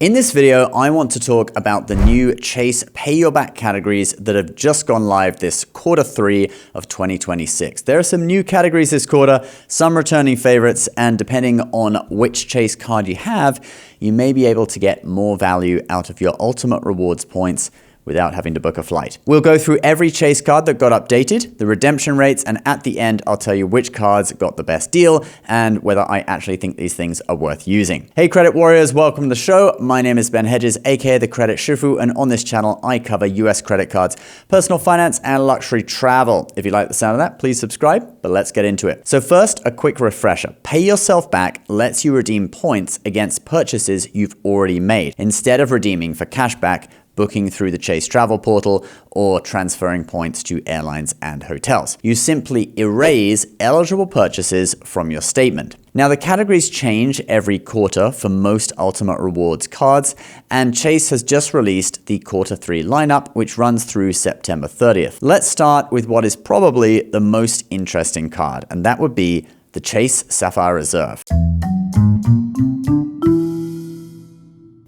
In this video, I want to talk about the new Chase Pay Your Back categories that have just gone live this Q3 of 2026. There are some new categories this quarter, some returning favorites, and depending on which Chase card you have, you may be able to get more value out of your ultimate rewards points without having to book a flight. We'll go through every Chase card that got updated, the redemption rates, and at the end, I'll tell you which cards got the best deal and whether I actually think these things are worth using. Hey credit warriors, welcome to the show. My name is Ben Hedges, aka the Credit Shifu, and on this channel, I cover US credit cards, personal finance, and luxury travel. If you like the sound of that, please subscribe, but let's get into it. So first, a quick refresher. Pay Yourself Back lets you redeem points against purchases you've already made, instead of redeeming for cashback, booking through the Chase travel portal, or transferring points to airlines and hotels. You simply erase eligible purchases from your statement. Now, the categories change every quarter for most Ultimate Rewards cards, and Chase has just released the Q3 lineup, which runs through September 30th. Let's start with what is probably the most interesting card, and that would be the Chase Sapphire Reserve.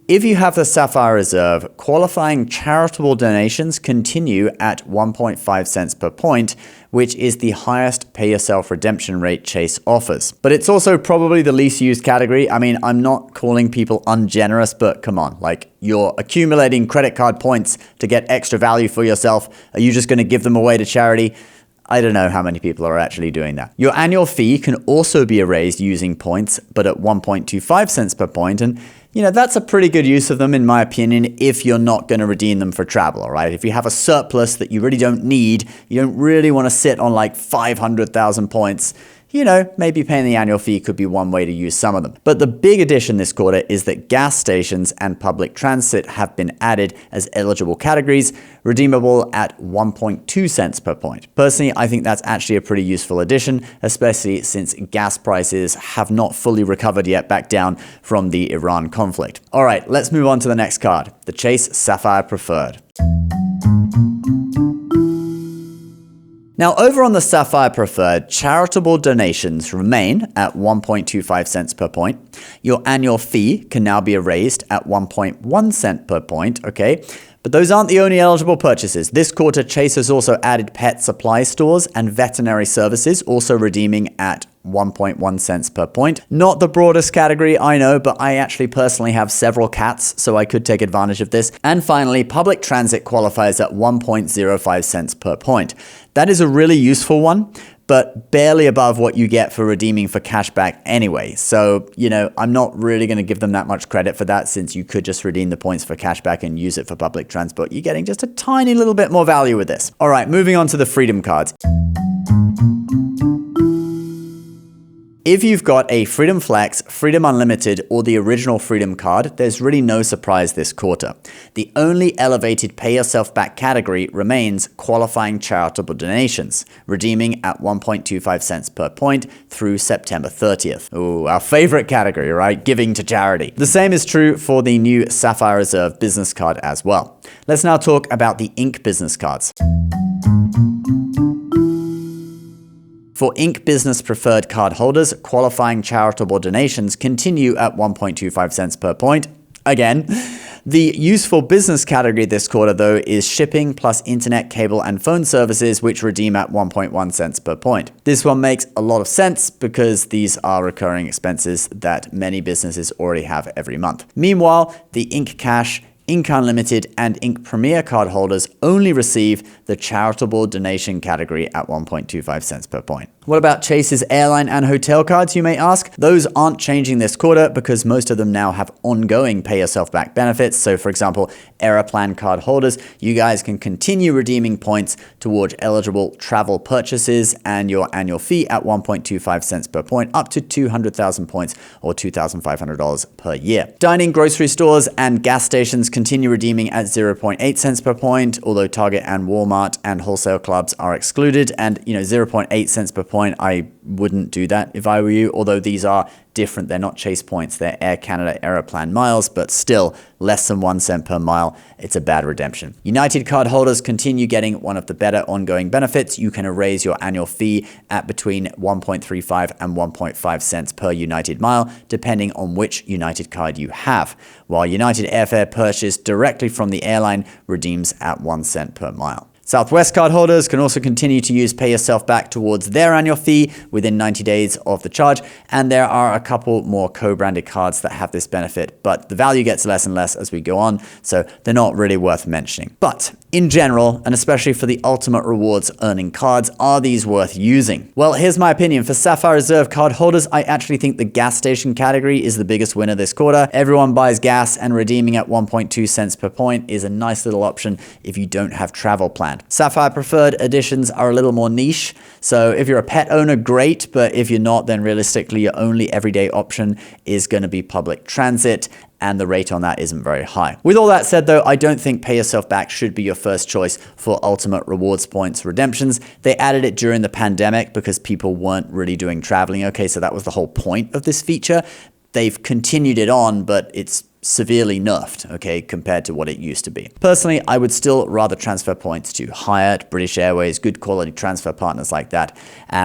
If you have the Sapphire Reserve, qualifying charitable donations continue at 1.5 cents per point, which is the highest pay-yourself redemption rate Chase offers. But it's also probably the least used category. I mean, I'm not calling people ungenerous, but come on, like, you're accumulating credit card points to get extra value for yourself. Are you just going to give them away to charity? I don't know how many people are actually doing that. Your annual fee can also be erased using points, but at 1.25 cents per point. And that's a pretty good use of them, in my opinion, if you're not going to redeem them for travel, all right? If you have a surplus that you really don't need, you don't really want to sit on like 500,000 points, maybe paying the annual fee could be one way to use some of them. But the big addition this quarter is that gas stations and public transit have been added as eligible categories, redeemable at 1.2 cents per point. Personally, I think that's actually a pretty useful addition, especially since gas prices have not fully recovered yet back down from the Iran conflict. All right, let's move on to the next card, the Chase Sapphire Preferred. Now, over on the Sapphire Preferred, charitable donations remain at 1.25 cents per point. Your annual fee can now be erased at 1.1 cent per point, okay? But those aren't the only eligible purchases. This quarter, Chase has also added pet supply stores and veterinary services, also redeeming at 1.1 cents per point. Not the broadest category, I know, but I actually personally have several cats, so I could take advantage of this. And finally, public transit qualifies at 1.05 cents per point. That is a really useful one, but barely above what you get for redeeming for cashback anyway. So, I'm not really going to give them that much credit for that, since you could just redeem the points for cashback and use it for public transport. You're getting just a tiny little bit more value with this. All right, moving on to the Freedom cards. If you've got a Freedom Flex, Freedom Unlimited, or the original Freedom card, there's really no surprise this quarter. The only elevated Pay Yourself Back category remains qualifying charitable donations, redeeming at 1.25 cents per point through September 30th. Ooh, our favorite category, right? Giving to charity. The same is true for the new Sapphire Reserve business card as well. Let's now talk about the Ink business cards. For Ink Business Preferred card holders, qualifying charitable donations continue at 1.25 cents per point. Again, the useful business category this quarter, though, is shipping plus internet, cable, and phone services, which redeem at 1.1 cents per point. This one makes a lot of sense because these are recurring expenses that many businesses already have every month. Meanwhile, the Ink Cash, Ink Unlimited, and Ink Premier card holders only receive the charitable donation category at 1.25 cents per point. What about Chase's airline and hotel cards, you may ask? Those aren't changing this quarter because most of them now have ongoing Pay Yourself Back benefits. So for example, Aeroplan card holders, you guys can continue redeeming points towards eligible travel purchases and your annual fee at 1.25 cents per point, up to 200,000 points or $2,500 per year. Dining, grocery stores, and gas stations continue redeeming at 0.8 cents per point, although Target and Walmart and wholesale clubs are excluded, and 0.8 cents per point point, I wouldn't do that if I were you, although these are different. They're not Chase points, they're Air Canada Aeroplan miles, but still less than 1 cent per mile. It's a bad redemption. United card holders continue getting one of the better ongoing benefits. You can erase your annual fee at between 1.35 and 1.5 cents per United mile, depending on which United card you have, while United airfare purchased directly from the airline redeems at 1 cent per mile. Southwest card holders can also continue to use Pay Yourself Back towards their annual fee within 90 days of the charge, and there are a couple more co-branded cards that have this benefit, but the value gets less and less as we go on, so they're not really worth mentioning. But in general, and especially for the ultimate rewards earning cards, are these worth using? Well, here's my opinion. For Sapphire Reserve card holders, I actually think the gas station category is the biggest winner this quarter. Everyone buys gas, and redeeming at 1.2 cents per point is a nice little option if you don't have travel planned. Sapphire Preferred editions are a little more niche, so if you're a pet owner, great, but if you're not, then realistically your only everyday option is going to be public transit, and the rate on that isn't very high. With all that said though, I don't think Pay Yourself Back should be your first choice for ultimate rewards points redemptions. They added it during the pandemic because people weren't really doing traveling. Okay, so that was the whole point of this feature. They've continued it on, but it's severely nerfed, okay, compared to what it used to be. Personally, I would still rather transfer points to Hyatt, British Airways, good quality transfer partners like that,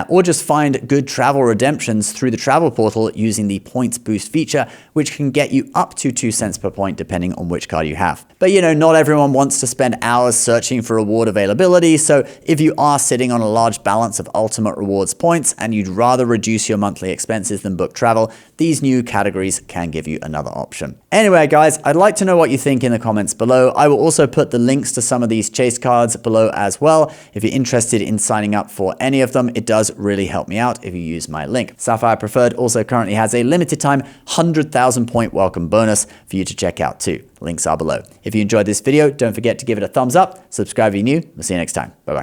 or just find good travel redemptions through the travel portal using the points boost feature, which can get you up to 2 cents per point depending on which card you have. But you know, not everyone wants to spend hours searching for reward availability, so if you are sitting on a large balance of ultimate rewards points and you'd rather reduce your monthly expenses than book travel, these new categories can give you another option. Anyway, guys, I'd like to know what you think in the comments below. I will also put the links to some of these Chase cards below as well. If you're interested in signing up for any of them, it does really help me out if you use my link. Sapphire Preferred also currently has a limited time 100,000 point welcome bonus for you to check out too. Links are below. If you enjoyed this video, don't forget to give it a thumbs up, subscribe if you're new. We'll see you next time. Bye-bye.